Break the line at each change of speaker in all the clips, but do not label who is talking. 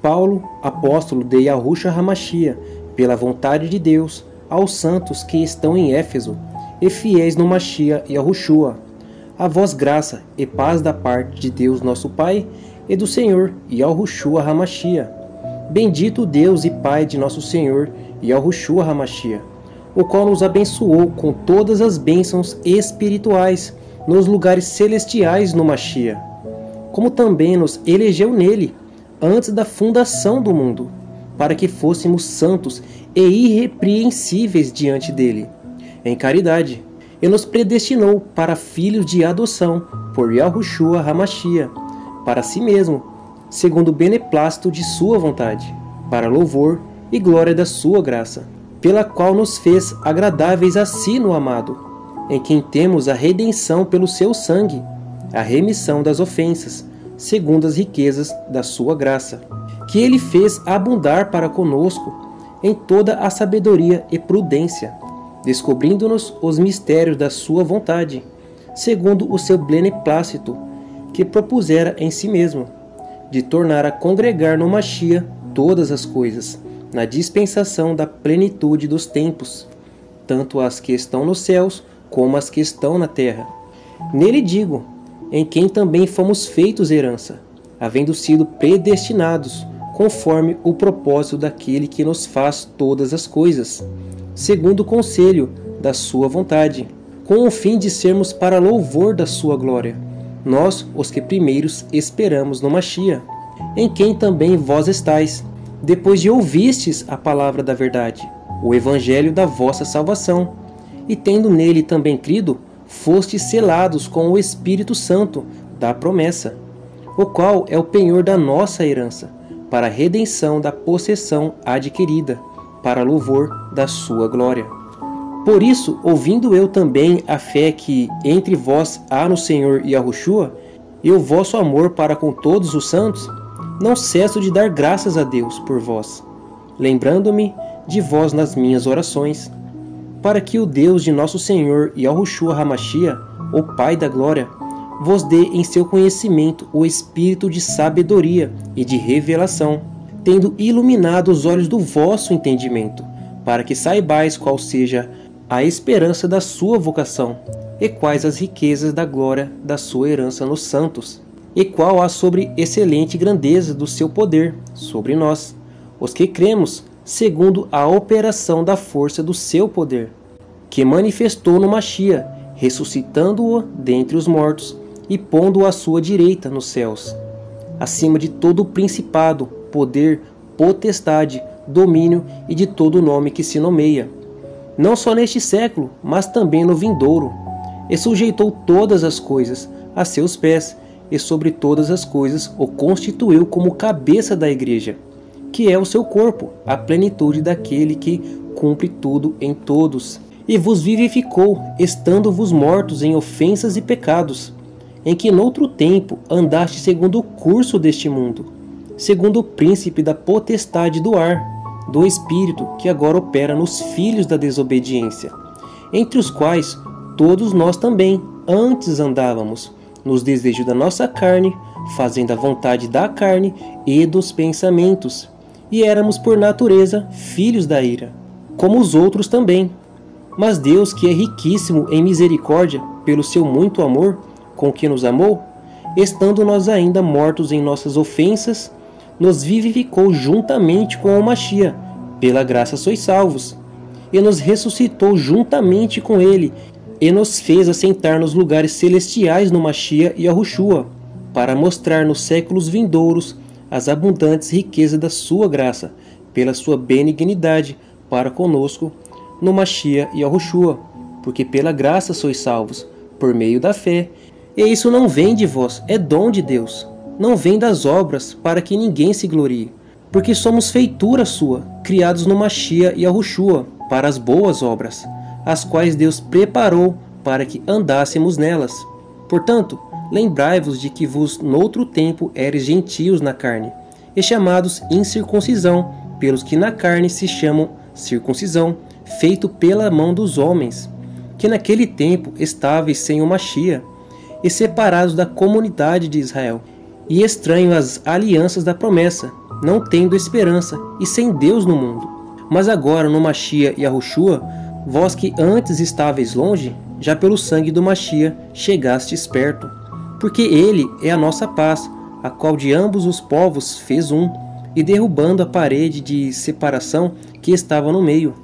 Paulo, apóstolo de Yahushua HaMashiach, pela vontade de Deus, aos santos que estão em Éfeso, e fiéis no Mashiach Yahushua. A vós graça e paz da parte de Deus nosso Pai e do Senhor Yahushua HaMashiach. Bendito Deus e Pai de nosso Senhor Yahushua HaMashiach, o qual nos abençoou com todas as bênçãos espirituais nos lugares celestiais no Mashiach, como também nos elegeu nele antes da fundação do mundo, para que fôssemos santos e irrepreensíveis diante dele, em caridade, e nos predestinou para filhos de adoção por Yahushua HaMashiach, para si mesmo, segundo o beneplácito de sua vontade, para louvor e glória da sua graça, pela qual nos fez agradáveis a si no amado, em quem temos a redenção pelo seu sangue, a remissão das ofensas, segundo as riquezas da sua graça, que ele fez abundar para conosco em toda a sabedoria e prudência, descobrindo-nos os mistérios da sua vontade, segundo o seu beneplácito, que propusera em si mesmo, de tornar a congregar no Mashiach todas as coisas, na dispensação da plenitude dos tempos, tanto as que estão nos céus como as que estão na terra. Nele digo, em quem também fomos feitos herança, havendo sido predestinados, conforme o propósito daquele que nos faz todas as coisas, segundo o conselho da sua vontade, com o fim de sermos para louvor da sua glória, nós, os que primeiros esperamos no Mashiach, em quem também vós estáis, depois de ouvistes a palavra da verdade, o evangelho da vossa salvação, e tendo nele também crido, fostes selados com o Espírito Santo da promessa, o qual é o penhor da nossa herança, para a redenção da possessão adquirida, para louvor da sua glória. Por isso, ouvindo eu também a fé que entre vós há no Senhor Yahushua, e o vosso amor para com todos os santos, não cesso de dar graças a Deus por vós, lembrando-me de vós nas minhas orações, para que o Deus de nosso Senhor Yahushua HaMashiach, o Pai da Glória, vos dê em seu conhecimento o espírito de sabedoria e de revelação, tendo iluminado os olhos do vosso entendimento, para que saibais qual seja a esperança da sua vocação, e quais as riquezas da glória da sua herança nos santos, e qual a excelente grandeza do seu poder sobre nós, os que cremos, segundo a operação da força do seu poder, que manifestou no Mashiach, ressuscitando-o dentre os mortos e pondo-o à sua direita nos céus, acima de todo o principado, poder, potestade, domínio e de todo nome que se nomeia, não só neste século, mas também no vindouro, e sujeitou todas as coisas a seus pés, e sobre todas as coisas o constituiu como cabeça da igreja, que é o seu corpo, a plenitude daquele que cumpre tudo em todos, e vos vivificou, estando-vos mortos em ofensas e pecados, em que noutro tempo andaste segundo o curso deste mundo, segundo o príncipe da potestade do ar, do espírito que agora opera nos filhos da desobediência, entre os quais todos nós também antes andávamos, nos desejos da nossa carne, fazendo a vontade da carne e dos pensamentos, e éramos por natureza filhos da ira, como os outros também. Mas Deus, que é riquíssimo em misericórdia, pelo seu muito amor, com que nos amou, estando nós ainda mortos em nossas ofensas, nos vivificou juntamente com o Mashiach, pela graça sois salvos, e nos ressuscitou juntamente com ele, e nos fez assentar nos lugares celestiais no Mashiach e Yahushua, para mostrar nos séculos vindouros as abundantes riquezas da sua graça, pela sua benignidade para conosco no Mashiach e Yahushua, porque pela graça sois salvos, por meio da fé, e isso não vem de vós, é dom de Deus, não vem das obras, para que ninguém se glorie, porque somos feitura sua, criados no Mashiach e Yahushua, para as boas obras, as quais Deus preparou para que andássemos nelas. Portanto, lembrai-vos de que vos noutro tempo eres gentios na carne, e chamados incircuncisão, pelos que na carne se chamam circuncisão, feito pela mão dos homens, que naquele tempo estáveis sem o Mashiach, e separados da comunidade de Israel, e estranhos às alianças da promessa, não tendo esperança e sem Deus no mundo. Mas agora no Machia e Yahushua, vós que antes estáveis longe, já pelo sangue do Machia chegastes perto. Porque ele é a nossa paz, a qual de ambos os povos fez um, e derrubando a parede de separação que estava no meio,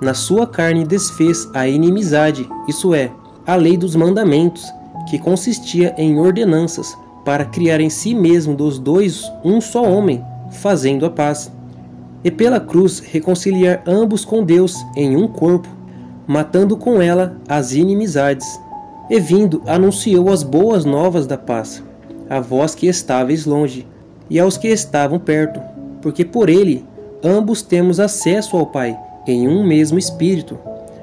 na sua carne desfez a inimizade, isso é, a lei dos mandamentos, que consistia em ordenanças, para criar em si mesmo dos dois um só homem, fazendo a paz. E pela cruz reconciliar ambos com Deus em um corpo, matando com ela as inimizades. E vindo, anunciou as boas novas da paz, a vós que estáveis longe, e aos que estavam perto, porque por ele ambos temos acesso ao Pai, em um mesmo Espírito,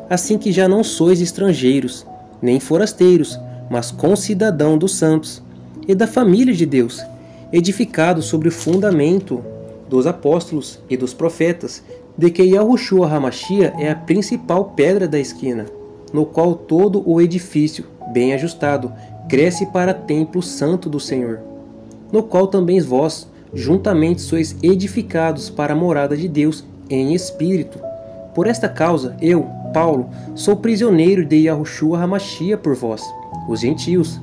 assim que já não sois estrangeiros, nem forasteiros, mas concidadão dos santos, e da família de Deus, edificados sobre o fundamento dos apóstolos e dos profetas, de que Yahushua HaMashiach é a principal pedra da esquina, no qual todo o edifício, bem ajustado, cresce para templo santo do Senhor, no qual também vós, juntamente sois edificados para a morada de Deus em Espírito. Por esta causa, eu, Paulo, sou prisioneiro de Yahushua HaMashiach por vós, os gentios,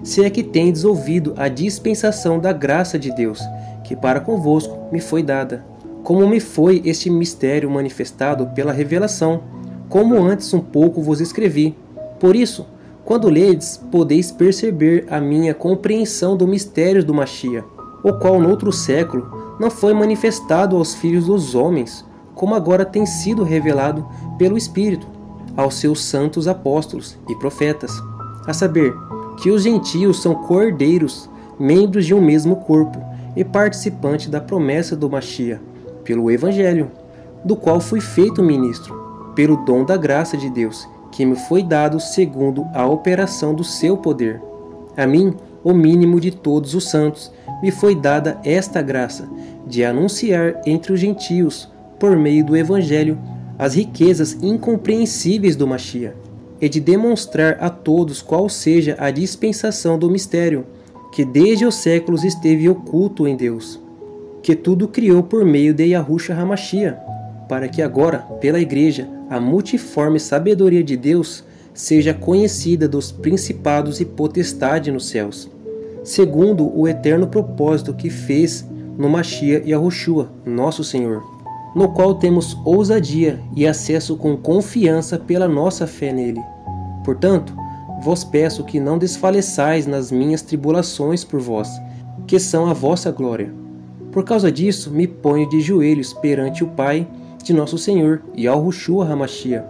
se é que tendes ouvido a dispensação da graça de Deus, que para convosco me foi dada, como me foi este mistério manifestado pela revelação, como antes um pouco vos escrevi. Por isso, quando ledes, podeis perceber a minha compreensão do mistério do Machia, o qual noutro século não foi manifestado aos filhos dos homens, como agora tem sido revelado pelo Espírito aos seus santos apóstolos e profetas, a saber, que os gentios são cordeiros, membros de um mesmo corpo e participantes da promessa do Machia, pelo Evangelho, do qual fui feito ministro, pelo dom da graça de Deus, que me foi dado segundo a operação do seu poder. A mim, o mínimo de todos os santos, me foi dada esta graça, de anunciar entre os gentios, por meio do Evangelho, as riquezas incompreensíveis do Machia, e de demonstrar a todos qual seja a dispensação do mistério, que desde os séculos esteve oculto em Deus, que tudo criou por meio de Yahushua HaMashiach, para que agora, pela Igreja, a multiforme sabedoria de Deus seja conhecida dos principados e potestade nos céus, segundo o eterno propósito que fez no Machia Yahushua, nosso Senhor, no qual temos ousadia e acesso com confiança pela nossa fé nele. Portanto, vos peço que não desfaleçais nas minhas tribulações por vós, que são a vossa glória. Por causa disso, me ponho de joelhos perante o Pai de nosso Senhor, Yahushua HaMashiach,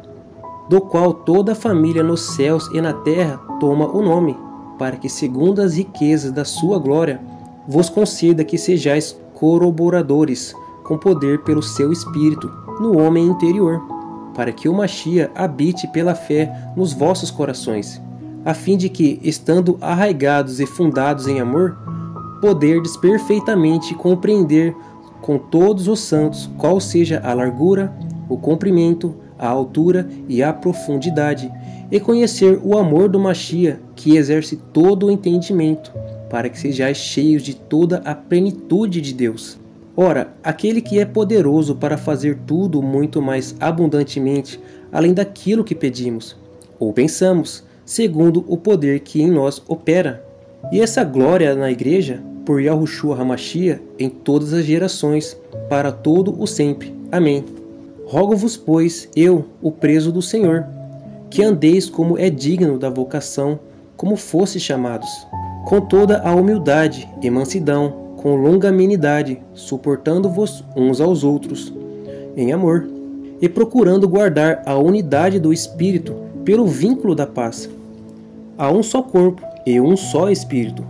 do qual toda a família nos céus e na terra toma o nome, para que, segundo as riquezas da sua glória, vos conceda que sejais corroboradores com poder pelo seu Espírito no homem interior, para que o Machia habite pela fé nos vossos corações, a fim de que, estando arraigados e fundados em amor, poderdes perfeitamente compreender com todos os santos qual seja a largura, o comprimento, a altura e a profundidade, e conhecer o amor do Machia, que exerce todo o entendimento, para que sejais cheios de toda a plenitude de Deus. Ora, aquele que é poderoso para fazer tudo muito mais abundantemente, além daquilo que pedimos, ou pensamos, segundo o poder que em nós opera. E essa glória na Igreja, por Yahushua HaMashiach, em todas as gerações, para todo o sempre. Amém. Rogo-vos, pois, eu, o preso do Senhor, que andeis como é digno da vocação, como fostes chamados, com toda a humildade e mansidão, com longanimidade, suportando-vos uns aos outros, em amor, e procurando guardar a unidade do Espírito pelo vínculo da paz. Há um só corpo e um só Espírito,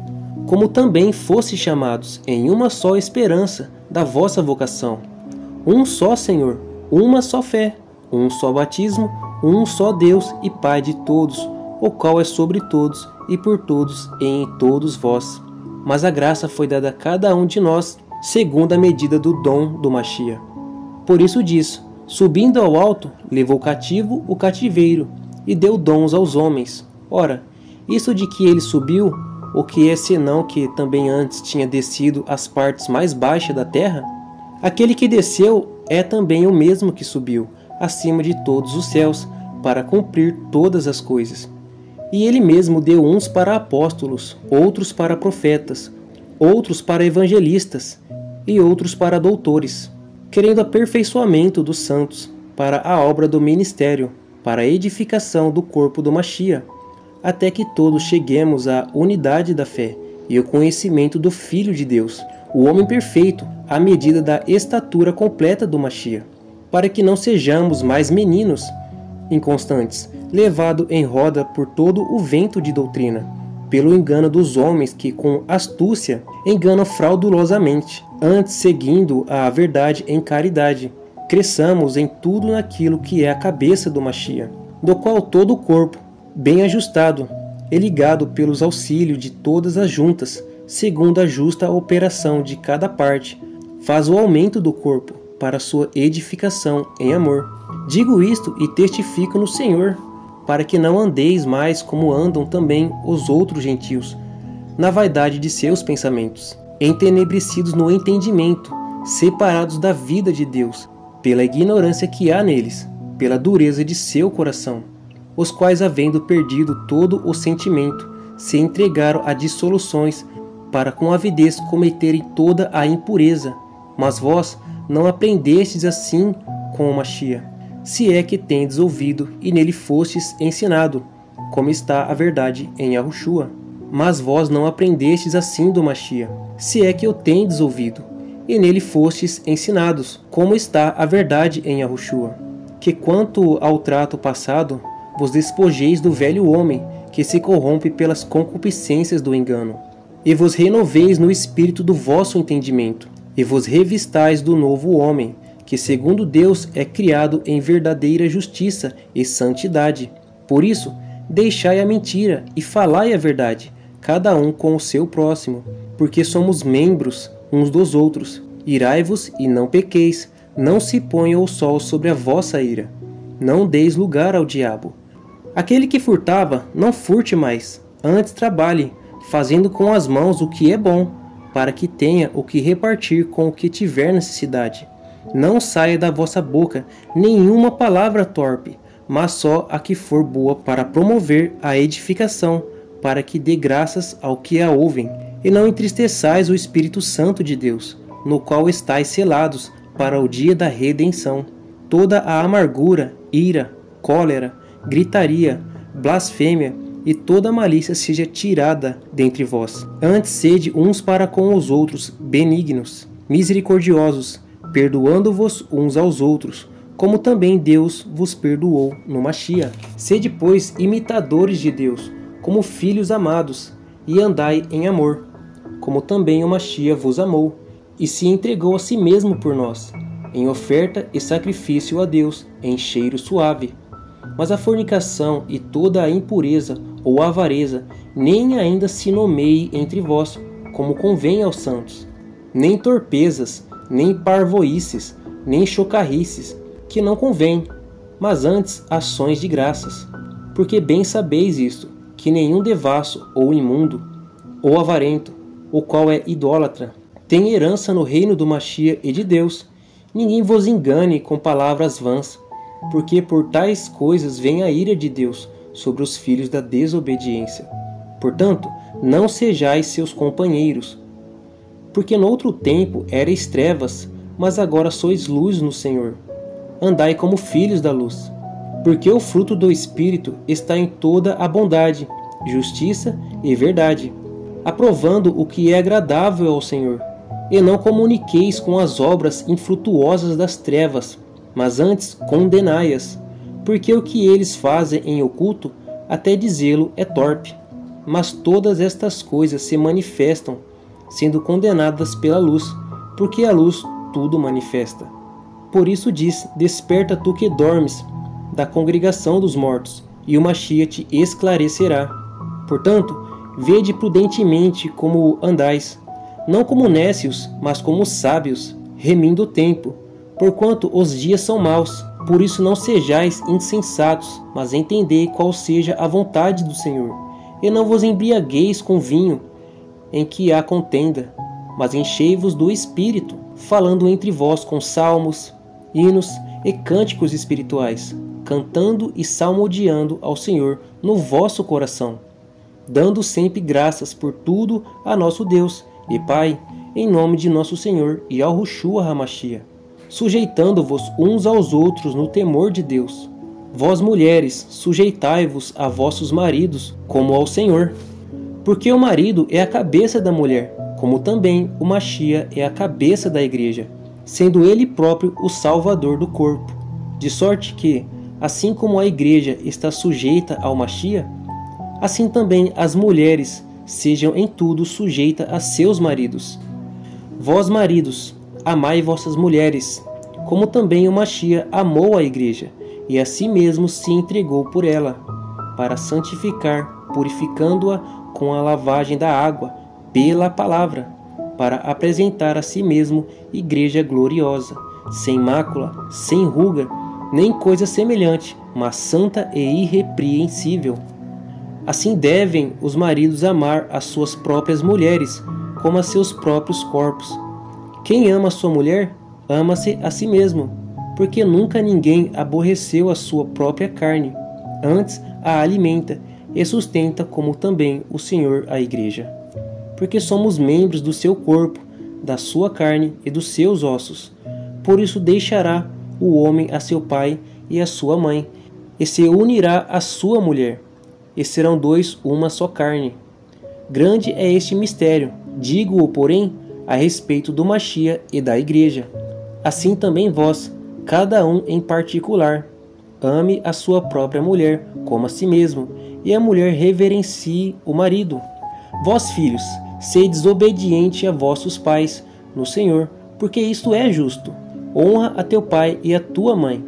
como também fostes chamados em uma só esperança da vossa vocação. Um só Senhor, uma só fé, um só batismo, um só Deus e Pai de todos, o qual é sobre todos e por todos e em todos vós. Mas a graça foi dada a cada um de nós, segundo a medida do dom do Machia. Por isso diz, subindo ao alto, levou cativo o cativeiro, e deu dons aos homens. Ora, isso de que ele subiu, o que é senão que também antes tinha descido às partes mais baixas da terra? Aquele que desceu é também o mesmo que subiu acima de todos os céus, para cumprir todas as coisas. E ele mesmo deu uns para apóstolos, outros para profetas, outros para evangelistas e outros para doutores, querendo aperfeiçoamento dos santos, para a obra do ministério, para a edificação do corpo do Machia, até que todos cheguemos à unidade da fé e ao conhecimento do Filho de Deus, o homem perfeito, à medida da estatura completa do Machia, para que não sejamos mais meninos inconstantes, levado em roda por todo o vento de doutrina, pelo engano dos homens que com astúcia enganam fraudulosamente, antes seguindo a verdade em caridade, cresçamos em tudo naquilo que é a cabeça do Machia, do qual todo o corpo, bem ajustado e ligado pelos auxílios de todas as juntas, segundo a justa operação de cada parte, faz o aumento do corpo para sua edificação em amor. Digo isto e testifico no Senhor, para que não andeis mais como andam também os outros gentios, na vaidade de seus pensamentos, entenebrecidos no entendimento, separados da vida de Deus, pela ignorância que há neles, pela dureza de seu coração, os quais, havendo perdido todo o sentimento, se entregaram a dissoluções, para com avidez cometerem toda a impureza. Mas vós não aprendestes assim com o Machia, se é que tendes ouvido e nele fostes ensinado, como está a verdade em Yahushua. Mas vós não aprendestes assim do Machia, se é que o tendes ouvido, e nele fostes ensinados, como está a verdade em Yahushua. Que quanto ao trato passado, vos despojeis do velho homem, que se corrompe pelas concupiscências do engano, e vos renoveis no espírito do vosso entendimento, e vos revistais do novo homem, que segundo Deus é criado em verdadeira justiça e santidade. Por isso, deixai a mentira e falai a verdade, cada um com o seu próximo, porque somos membros uns dos outros. Irai-vos e não pequeis, não se ponha o sol sobre a vossa ira. Não deis lugar ao diabo. Aquele que furtava, não furte mais, antes trabalhe, fazendo com as mãos o que é bom, para que tenha o que repartir com o que tiver necessidade. Não saia da vossa boca nenhuma palavra torpe, mas só a que for boa para promover a edificação, para que dê graças ao que a ouvem. E não entristeçais o Espírito Santo de Deus, no qual estáis selados para o dia da redenção. Toda a amargura, ira, cólera, gritaria, blasfêmia e toda malícia seja tirada dentre vós. Antes sede uns para com os outros benignos, misericordiosos, perdoando-vos uns aos outros, como também Deus vos perdoou no Machia. Sede, pois, imitadores de Deus, como filhos amados, e andai em amor, como também o Machia vos amou, e se entregou a si mesmo por nós, em oferta e sacrifício a Deus, em cheiro suave. Mas a fornicação e toda a impureza ou avareza nem ainda se nomeie entre vós, como convém aos santos, nem torpezas, nem parvoices, nem chocarrices, que não convém, mas antes ações de graças. Porque bem sabeis isto, que nenhum devasso ou imundo, ou avarento, o qual é idólatra, tem herança no reino do Machia e de Deus. Ninguém vos engane com palavras vãs, porque por tais coisas vem a ira de Deus sobre os filhos da desobediência. Portanto, não sejais seus companheiros, porque noutro tempo erais trevas, mas agora sois luz no Senhor. Andai como filhos da luz, porque o fruto do Espírito está em toda a bondade, justiça e verdade, aprovando o que é agradável ao Senhor. E não comuniqueis com as obras infrutuosas das trevas, mas antes condenai-as, porque o que eles fazem em oculto, até dizê-lo é torpe. Mas todas estas coisas se manifestam, sendo condenadas pela luz, porque a luz tudo manifesta. Por isso diz: desperta tu que dormes, da congregação dos mortos, e o Machia te esclarecerá. Portanto, vede prudentemente como andais, não como nécios, mas como sábios, remindo o tempo, porquanto os dias são maus. Por isso não sejais insensatos, mas entendei qual seja a vontade do Senhor. E não vos embriagueis com vinho, em que há contenda, mas enchei-vos do Espírito, falando entre vós com salmos, hinos e cânticos espirituais, cantando e salmodiando ao Senhor no vosso coração, dando sempre graças por tudo a nosso Deus e Pai, em nome de nosso Senhor Yahushua HaMashiach, sujeitando-vos uns aos outros no temor de Deus. Vós mulheres, sujeitai-vos a vossos maridos, como ao Senhor. Porque o marido é a cabeça da mulher, como também o Mashiach é a cabeça da igreja, sendo ele próprio o salvador do corpo. De sorte que, assim como a igreja está sujeita ao Mashiach, assim também as mulheres sejam em tudo sujeitas a seus maridos. Vós maridos, amai vossas mulheres, como também o Mashiach amou a igreja, e a si mesmo se entregou por ela, para santificar, purificando-a com a lavagem da água, pela palavra, para apresentar a si mesmo igreja gloriosa, sem mácula, sem ruga, nem coisa semelhante, mas santa e irrepreensível. Assim devem os maridos amar as suas próprias mulheres, como a seus próprios corpos. Quem ama a sua mulher, ama-se a si mesmo, porque nunca ninguém aborreceu a sua própria carne, antes a alimenta e sustenta, como também o Senhor a igreja. Porque somos membros do seu corpo, da sua carne e dos seus ossos. Por isso deixará o homem a seu pai e a sua mãe, e se unirá à sua mulher, e serão dois uma só carne. Grande é este mistério, digo-o, porém, a respeito do Mashiach e da igreja. Assim também vós, cada um em particular, ame a sua própria mulher como a si mesmo, e a mulher reverencie o marido. Vós, filhos, sedes obedientes a vossos pais no Senhor, porque isto é justo. Honra a teu pai e a tua mãe,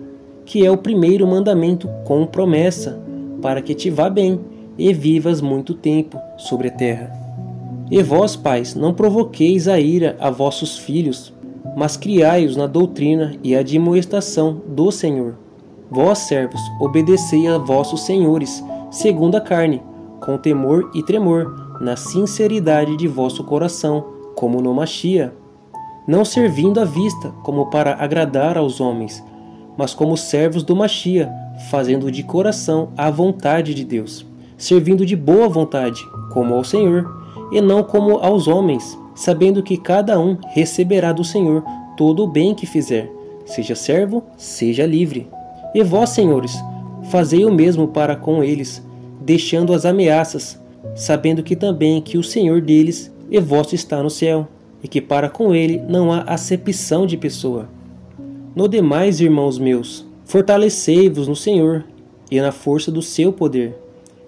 que é o primeiro mandamento com promessa, para que te vá bem e vivas muito tempo sobre a terra. E vós, pais, não provoqueis a ira a vossos filhos, mas criai-os na doutrina e admoestação do Senhor. Vós, servos, obedecei a vossos senhores, segundo a carne, com temor e tremor, na sinceridade de vosso coração, como no Mashiach, não servindo à vista, como para agradar aos homens, mas como servos do Mashiach, fazendo de coração a vontade de Deus, servindo de boa vontade, como ao Senhor, e não como aos homens, sabendo que cada um receberá do Senhor todo o bem que fizer, seja servo, seja livre. E vós, senhores, fazei o mesmo para com eles, deixando as ameaças, sabendo que também que o Senhor deles e vosso está no céu, e que para com ele não há acepção de pessoa. No demais, irmãos meus, fortalecei-vos no Senhor e na força do seu poder.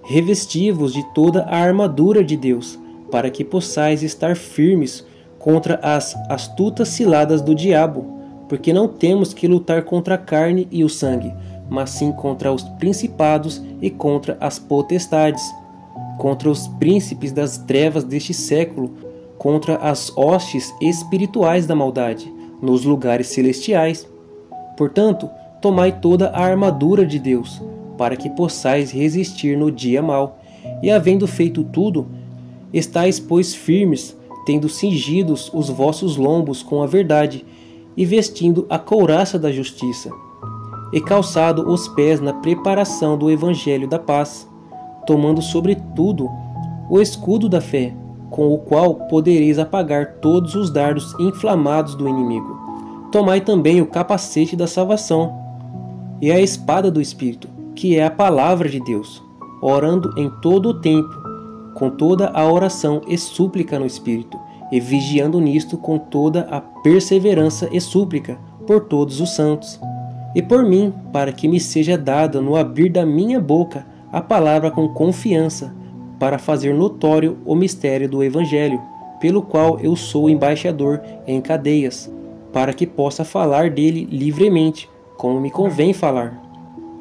Revesti-vos de toda a armadura de Deus, para que possais estar firmes contra as astutas ciladas do diabo, porque não temos que lutar contra a carne e o sangue, mas sim contra os principados e contra as potestades, contra os príncipes das trevas deste século, contra as hostes espirituais da maldade, nos lugares celestiais. Portanto, tomai toda a armadura de Deus, para que possais resistir no dia mau, e havendo feito tudo, estais, pois, firmes, tendo cingidos os vossos lombos com a verdade, e vestindo a couraça da justiça, e calçado os pés na preparação do evangelho da paz, tomando sobretudo o escudo da fé, com o qual podereis apagar todos os dardos inflamados do inimigo. Tomai também o capacete da salvação, e a espada do Espírito, que é a palavra de Deus, orando em todo o tempo, com toda a oração e súplica no Espírito, e vigiando nisto com toda a perseverança e súplica por todos os santos, e por mim, para que me seja dada no abrir da minha boca a palavra com confiança, para fazer notório o mistério do Evangelho, pelo qual eu sou embaixador em cadeias, para que possa falar dele livremente, como me convém falar.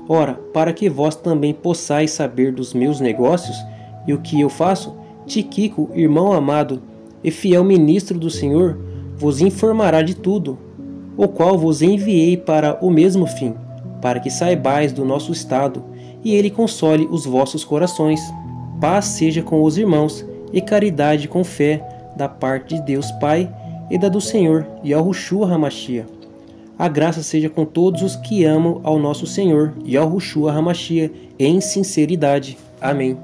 Ora, para que vós também possais saber dos meus negócios e o que eu faço, Tíquico, irmão amado e fiel ministro do Senhor, vos informará de tudo, o qual vos enviei para o mesmo fim, para que saibais do nosso estado, e ele console os vossos corações. paz seja com os irmãos e caridade com fé da parte de Deus Pai e da do Senhor Yahushua HaMashiach. A graça seja com todos os que amam ao nosso Senhor Yahushua HaMashiach em sinceridade. Amém.